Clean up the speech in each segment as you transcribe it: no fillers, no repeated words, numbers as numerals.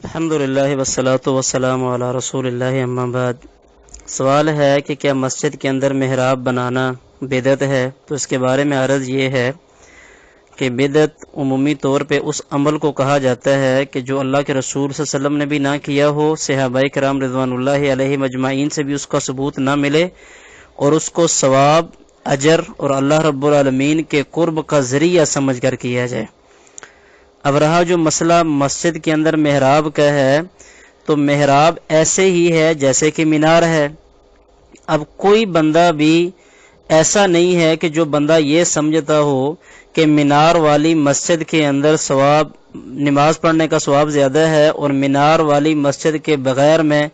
الحمدللہ والصلاۃ والسلام علی رسول اللہ اما بعد۔ سوال ہے کہ کیا مسجد کے اندر محراب بنانا بدعت ہے؟ تو اس کے بارے میں عرض یہ ہے کہ بدعت عمومی طور پہ اس عمل کو کہا جاتا ہے کہ جو اللہ کے رسول صلی اللہ علیہ وسلم نے بھی نہ کیا ہو، صحابہ کرام رضوان اللہ علیہم اجمعین سے بھی اس کا ثبوت نہ ملے، اور اس کو ثواب، اجر اور اللہ رب العالمین کے قرب کا ذریعہ سمجھ کر کیا جائے۔ اب رہا جو مسئلہ مسجد کے اندر محراب کا ہے، تو محراب ایسے ہی ہے جیسے کہ مینار ہے۔ اب کوئی بندہ بھی ایسا نہیں ہے کہ جو بندہ یہ سمجھتا ہو کہ مینار والی مسجد کے اندر ثواب، نماز پڑھنے کا ثواب زیادہ ہے، اور مینار والی مسجد کے بغیر میں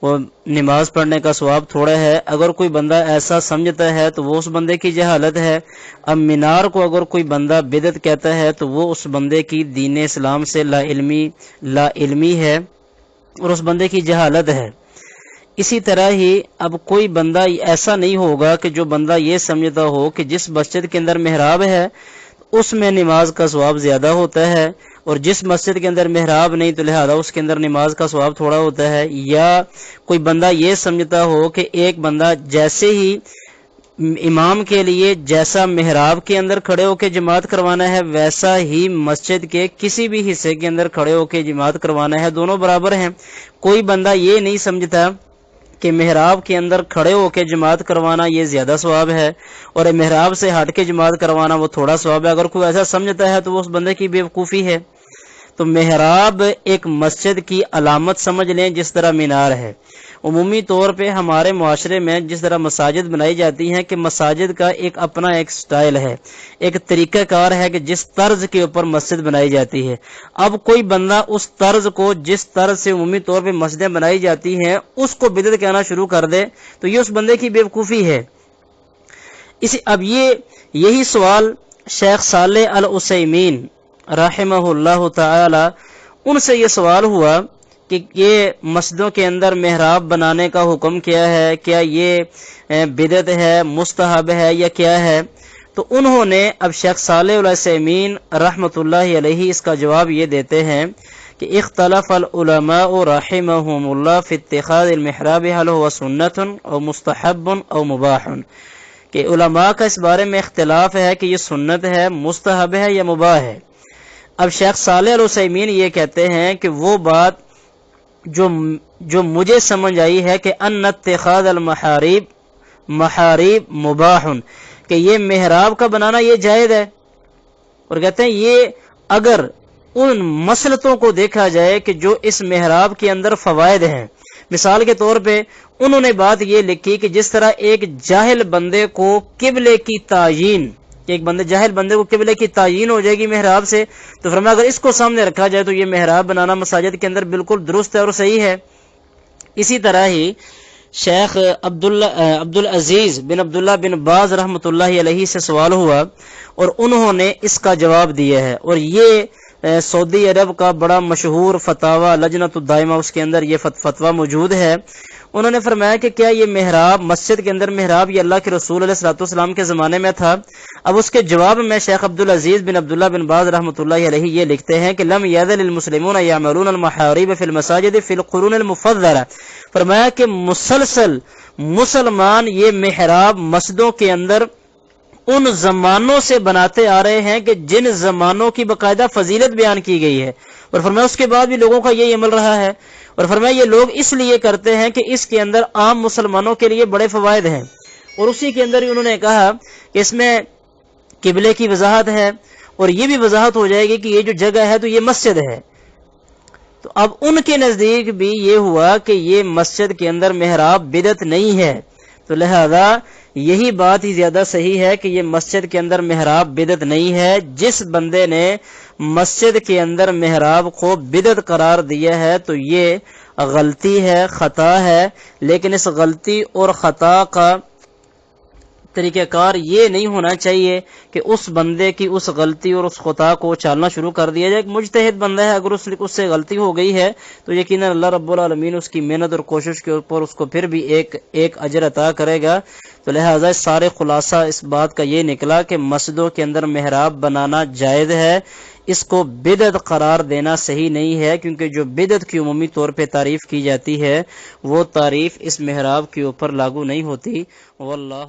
وہ نماز پڑھنے کا ثواب تھوڑا ہے۔ اگر کوئی بندہ ایسا سمجھتا ہے تو وہ اس بندے کی جہالت ہے۔ اب مینار کو اگر کوئی بندہ بدعت کہتا ہے تو وہ اس بندے کی دین اسلام سے لا علمی ہے اور اس بندے کی جہالت ہے۔ اسی طرح ہی اب کوئی بندہ ایسا نہیں ہوگا کہ جو بندہ یہ سمجھتا ہو کہ جس مسجد کے اندر محراب ہے اس میں نماز کا ثواب زیادہ ہوتا ہے، اور جس مسجد کے اندر محراب نہیں تو لہذا اس کے اندر نماز کا ثواب تھوڑا ہوتا ہے۔ یا کوئی بندہ یہ سمجھتا ہو کہ ایک بندہ جیسے ہی امام کے لیے جیسا محراب کے اندر کھڑے ہو کے جماعت کروانا ہے ویسا ہی مسجد کے کسی بھی حصے کے اندر کھڑے ہو کے جماعت کروانا ہے، دونوں برابر ہیں۔ کوئی بندہ یہ نہیں سمجھتا کہ محراب کے اندر کھڑے ہو کے جماعت کروانا یہ زیادہ ثواب ہے اور محراب سے ہٹ کے جماعت کروانا وہ تھوڑا ثواب ہے۔ اگر کوئی ایسا سمجھتا ہے تو وہ اس بندے کی بیوقوفی ہے۔ تو محراب ایک مسجد کی علامت سمجھ لیں جس طرح مینار ہے۔ عمومی طور پہ ہمارے معاشرے میں جس طرح مساجد بنائی جاتی ہیں کہ مساجد کا اپنا ایک سٹائل ہے، ایک طریقہ کار ہے کہ جس طرز کے اوپر مسجد بنائی جاتی ہے۔ اب کوئی بندہ اس طرز کو، جس طرز سے عمومی طور پہ مسجدیں بنائی جاتی ہیں، اس کو بدعت کہنا شروع کر دے تو یہ اس بندے کی بیوقوفی ہے۔ اب یہی سوال شیخ صالح العثیمین رحمہ اللہ تعالی، ان سے یہ سوال ہوا کہ یہ مسجدوں کے اندر محراب بنانے کا حکم کیا ہے، کیا یہ بدعت ہے، مستحب ہے یا کیا ہے؟ تو انہوں نے اب شیخ صالح العثیمین رحمۃ اللہ علیہ اس کا جواب یہ دیتے ہیں کہ اختلف العلماء رحمهم اللہ فی اتخاذ المحراب هل هو سنت او مستحب او مباح، کہ علماء کا اس بارے میں اختلاف ہے کہ یہ سنت ہے، مستحب ہے یا مباح ہے۔ اب شیخ صالح العثیمین یہ کہتے ہیں کہ وہ بات جو مجھے سمجھ آئی ہے کہ ان اتخاذ محارب مباح، کہ یہ محراب کا بنانا یہ جائز ہے، اور کہتے ہیں یہ اگر ان مسلطوں کو دیکھا جائے کہ جو اس محراب کے اندر فوائد ہیں۔ مثال کے طور پہ انہوں نے بات یہ لکھی کہ جس طرح ایک جاہل بندے کو قبلے کی تعیین، کہ ایک جاہل بندے کو قبلے کی تعیین ہو جائے گی محراب سے، تو فرمایا اگر اس کو سامنے رکھا جائے تو یہ محراب بنانا مساجد کے اندر بالکل درست ہے اور صحیح ہے۔ اسی طرح ہی شیخ عبدالعزیز بن عبداللہ بن باز رحمۃ اللہ علیہ سے سوال ہوا اور انہوں نے اس کا جواب دیا ہے، اور یہ سعودی عرب کا بڑا مشہور فتاوی لجنۃ الدائمہ، اس کے اندر یہ فتویٰ موجود ہے۔ انہوں نے فرمایا کہ کیا یہ محراب مسجد کے اندر محراب یہ اللہ کے رسول علیہ الصلوۃ والسلام کے زمانے میں تھا؟ اب اس کے جواب میں شیخ عبدالعزیز بن عبداللہ بن باز رحمۃ اللہ علیہ یہ لکھتے ہیں کہ لم یزل المسلمون یعملون المحارب فی المساجد فی القرون المفضلہ، فرمایا کہ مسلسل مسلمان یہ محراب مسجدوں کے اندر ان زمانوں سے بناتے آ رہے ہیں کہ جن زمانوں کی باقاعدہ فضیلت بیان کی گئی ہے، اور فرمایا اس کے بعد بھی لوگوں کا یہی عمل رہا ہے، اور فرمایا یہ لوگ اس لیے کرتے ہیں کہ اس کے اندر عام مسلمانوں کے لیے بڑے فوائد ہیں، اور اسی کے اندر ہی انہوں نے کہا کہ اس میں قبلے کی وضاحت ہے، اور یہ بھی وضاحت ہو جائے گی کہ یہ جو جگہ ہے تو یہ مسجد ہے۔ تو اب ان کے نزدیک بھی یہ ہوا کہ یہ مسجد کے اندر محراب بدعت نہیں ہے، تو لہذا یہی بات ہی زیادہ صحیح ہے کہ یہ مسجد کے اندر محراب بدعت نہیں ہے۔ جس بندے نے مسجد کے اندر محراب کو بدعت قرار دیا ہے تو یہ غلطی ہے، خطا ہے، لیکن اس غلطی اور خطا کا طریقہ کار یہ نہیں ہونا چاہیے کہ اس بندے کی اس غلطی اور اس خطا کو چالنا شروع کر دیا جائے۔ ایک مجتہد بندہ ہے، اگر اس سے غلطی ہو گئی ہے تو یقیناً اللہ رب العالمین اس کی محنت اور کوشش کے اوپر اس کو پھر بھی ایک اجر عطا کرے گا۔ تو لہٰذا سارے خلاصہ اس بات کا یہ نکلا کہ مسجدوں کے اندر محراب بنانا جائز ہے، اس کو بدعت قرار دینا صحیح نہیں ہے، کیونکہ جو بدعت کی عمومی طور پہ تعریف کی جاتی ہے وہ تعریف اس محراب کے اوپر لاگو نہیں ہوتی۔ واللہ